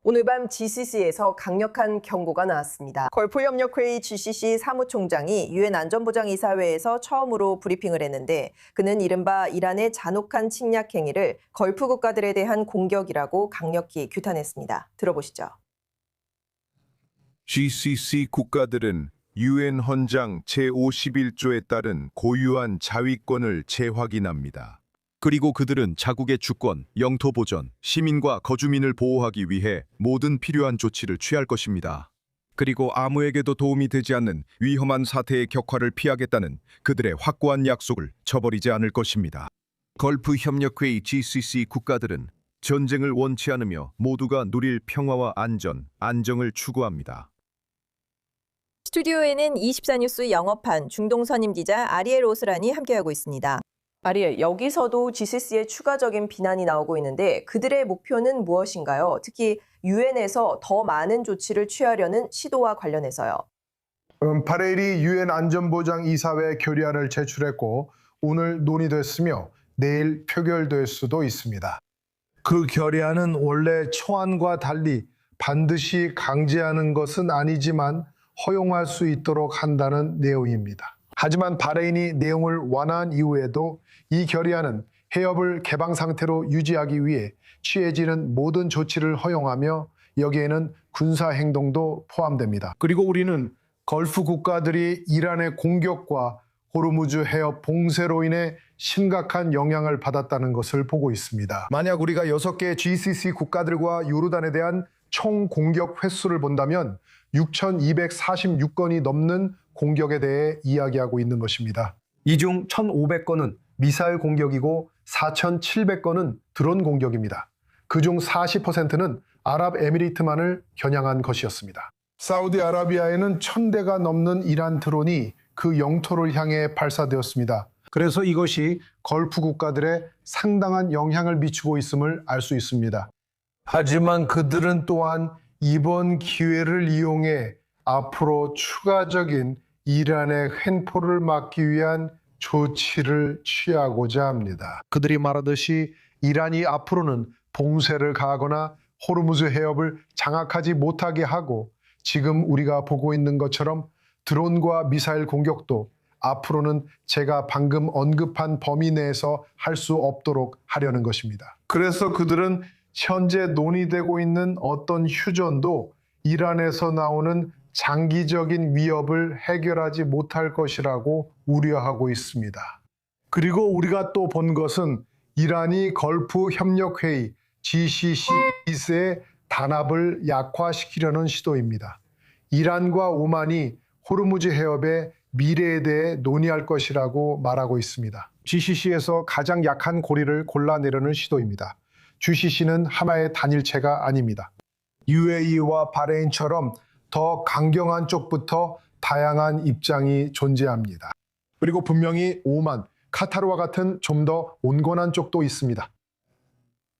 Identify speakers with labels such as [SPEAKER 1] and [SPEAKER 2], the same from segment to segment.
[SPEAKER 1] 오늘 밤 GCC에서 강력한 경고가 나왔습니다. 걸프협력회의 GCC 사무총장이 유엔 안전보장이사회에서 처음으로 브리핑을 했는데 그는 이른바 이란의 잔혹한 침략 행위를 걸프 국가들에 대한 공격이라고 강력히 규탄했습니다. 들어보시죠.
[SPEAKER 2] GCC 국가들은 유엔 헌장 제51조에 따른 고유한 자위권을 재확인합니다. 그리고 그들은 자국의 주권, 영토 보전, 시민과 거주민을 보호하기 위해 모든 필요한 조치를 취할 것입니다. 그리고 아무에게도 도움이 되지 않는 위험한 사태의 격화를 피하겠다는 그들의 확고한 약속을 저버리지 않을 것입니다. 걸프 협력회의 GCC 국가들은 전쟁을 원치 않으며 모두가 누릴 평화와 안정을 추구합니다.
[SPEAKER 1] 스튜디오에는 24뉴스 영어판 중동 선임 기자 아리엘 오스란이 함께하고 있습니다. 아리엘, 여기서도 GCC의 추가적인 비난이 나오고 있는데 그들의 목표는 무엇인가요? 특히 유엔에서 더 많은 조치를 취하려는 시도와 관련해서요.
[SPEAKER 3] 바레인이 유엔 안전보장이사회 결의안을 제출했고 오늘 논의됐으며 내일 표결될 수도 있습니다. 그 결의안은 원래 초안과 달리 반드시 강제하는 것은 아니지만 허용할 수 있도록 한다는 내용입니다. 하지만 바레인이 내용을 완화한 이후에도 이 결의안은 해협을 개방 상태로 유지하기 위해 취해지는 모든 조치를 허용하며 여기에는 군사 행동도 포함됩니다. 그리고 우리는 걸프 국가들이 이란의 공격과 호르무즈 해협 봉쇄로 인해 심각한 영향을 받았다는 것을 보고 있습니다. 만약 우리가 6개 GCC 국가들과 요르단에 대한 총 공격 횟수를 본다면 6,246건이 넘는 공격에 대해 이야기하고 있는 것입니다. 이 중 1,500건은 미사일 공격이고 4,700건은 드론 공격입니다. 그중 40%는 아랍에미리트만을 겨냥한 것이었습니다. 사우디아라비아에는 1,000대가 넘는 이란 드론이 그 영토를 향해 발사되었습니다. 그래서 이것이 걸프 국가들에 상당한 영향을 미치고 있음을 알 수 있습니다. 하지만 그들은 또한 이번 기회를 이용해 앞으로 추가적인 이란의 횡포를 막기 위한 조치를 취하고자 합니다. 그들이 말하듯이 이란이 앞으로는 봉쇄를 가하거나 호르무즈 해협을 장악하지 못하게 하고 지금 우리가 보고 있는 것처럼 드론과 미사일 공격도 앞으로는 제가 방금 언급한 범위 내에서 할 수 없도록 하려는 것입니다. 그래서 그들은 현재 논의되고 있는 어떤 휴전도 이란에서 나오는 장기적인 위협을 해결하지 못할 것이라고 우려하고 있습니다. 그리고 우리가 또 본 것은 이란이 걸프 협력회의 GCC의 단합을 약화시키려는 시도입니다. 이란과 오만이 호르무즈 해협의 미래에 대해 논의할 것이라고 말하고 있습니다. GCC에서 가장 약한 고리를 골라내려는 시도입니다. GCC는 하나의 단일체가 아닙니다. UAE와 바레인처럼 더 강경한 쪽부터 다양한 입장이 존재합니다. 그리고 분명히 오만, 카타르와 같은 좀 더 온건한 쪽도 있습니다.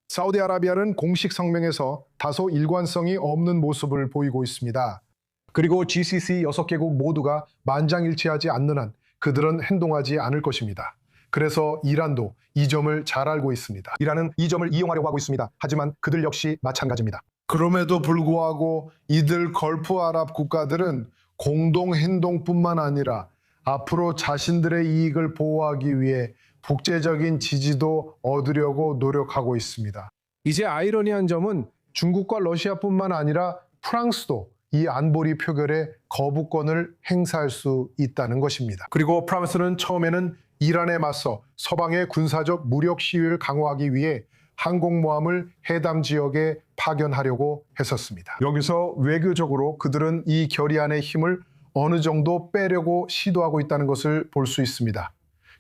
[SPEAKER 3] 사우디아라비아는 공식 성명에서 다소 일관성이 없는 모습을 보이고 있습니다. 그리고 GCC 6개국 모두가 만장일치하지 않는 한 그들은 행동하지 않을 것입니다. 그래서 이란도 이 점을 잘 알고 있습니다. 이란은 이 점을 이용하려고 하고 있습니다. 하지만 그들 역시 마찬가지입니다. 그럼에도 불구하고 이들 걸프 아랍 국가들은 공동 행동뿐만 아니라 앞으로 자신들의 이익을 보호하기 위해 국제적인 지지도 얻으려고 노력하고 있습니다. 이제 아이러니한 점은 중국과 러시아뿐만 아니라 프랑스도 이 안보리 표결에 거부권을 행사할 수 있다는 것입니다. 그리고 프랑스는 처음에는 이란에 맞서 서방의 군사적 무력 시위를 강화하기 위해 항공모함을 해당 지역에 파견하려고 했었습니다. 여기서 외교적으로 그들은 이 결의안의 힘을 어느 정도 빼려고 시도하고 있다는 것을 볼 수 있습니다.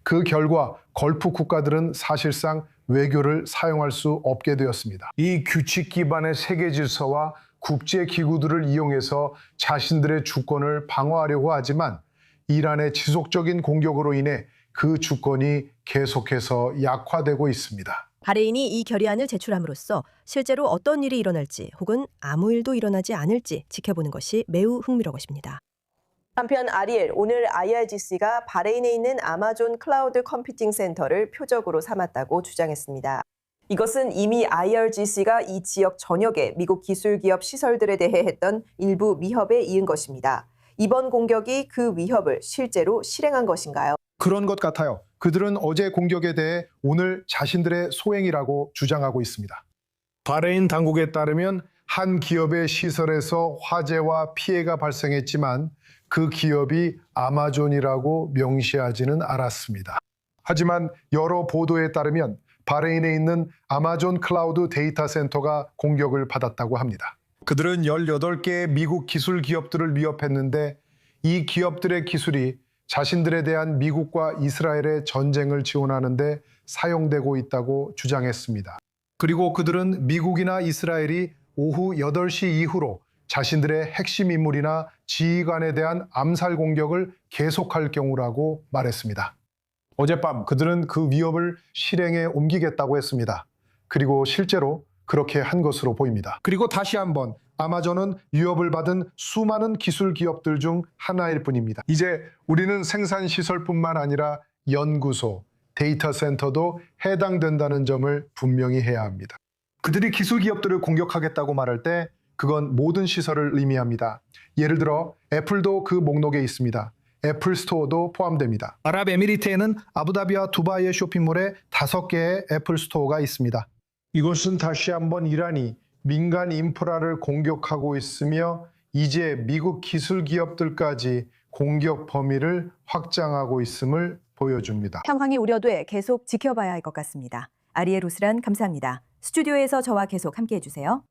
[SPEAKER 3] 그 결과 걸프 국가들은 사실상 외교를 사용할 수 없게 되었습니다. 이 규칙 기반의 세계 질서와 국제 기구들을 이용해서 자신들의 주권을 방어하려고 하지만 이란의 지속적인 공격으로 인해 그 주권이 계속해서 약화되고 있습니다.
[SPEAKER 4] 바레인이 이 결의안을 제출함으로써 실제로 어떤 일이 일어날지 혹은 아무 일도 일어나지 않을지 지켜보는 것이 매우 흥미로운 것입니다.
[SPEAKER 1] 한편 아리엘, 오늘 IRGC가 바레인에 있는 아마존 클라우드 컴퓨팅 센터를 표적으로 삼았다고 주장했습니다. 이것은 이미 IRGC가 이 지역 전역의 미국 기술기업 시설들에 대해 했던 일부 위협에 이은 것입니다. 이번 공격이 그 위협을 실제로 실행한 것인가요?
[SPEAKER 3] 그런 것 같아요. 그들은 어제 공격에 대해 오늘 자신들의 소행이라고 주장하고 있습니다. 바레인 당국에 따르면 한 기업의 시설에서 화재와 피해가 발생했지만 그 기업이 아마존이라고 명시하지는 않았습니다. 하지만 여러 보도에 따르면 바레인에 있는 아마존 클라우드 데이터 센터가 공격을 받았다고 합니다. 그들은 18개의 미국 기술 기업들을 위협했는데 이 기업들의 기술이 자신들에 대한 미국과 이스라엘의 전쟁을 지원하는 데 사용되고 있다고 주장했습니다. 그리고 그들은 미국이나 이스라엘이 오후 8시 이후로 자신들의 핵심 인물이나 지휘관에 대한 암살 공격을 계속할 경우라고 말했습니다. 어젯밤 그들은 그 위협을 실행에 옮기겠다고 했습니다. 그리고 실제로 그렇게 한 것으로 보입니다. 그리고 다시 한번 아마존은 위협을 받은 수많은 기술 기업들 중 하나일 뿐입니다. 이제 우리는 생산 시설뿐만 아니라 연구소, 데이터 센터도 해당된다는 점을 분명히 해야 합니다. 그들이 기술 기업들을 공격하겠다고 말할 때 그건 모든 시설을 의미합니다. 예를 들어 애플도 그 목록에 있습니다. 애플 스토어도 포함됩니다. 아랍에미리트에는 아부다비와 두바이의 쇼핑몰에 5개의 애플 스토어가 있습니다. 이것은 다시 한번 이란이 민간 인프라를 공격하고 있으며 이제 미국 기술 기업들까지 공격 범위를 확장하고 있음을 보여줍니다.
[SPEAKER 5] 상황이 우려돼 계속 지켜봐야 할 것 같습니다. 아리에 루스란 감사합니다. 스튜디오에서 저와 계속 함께해 주세요.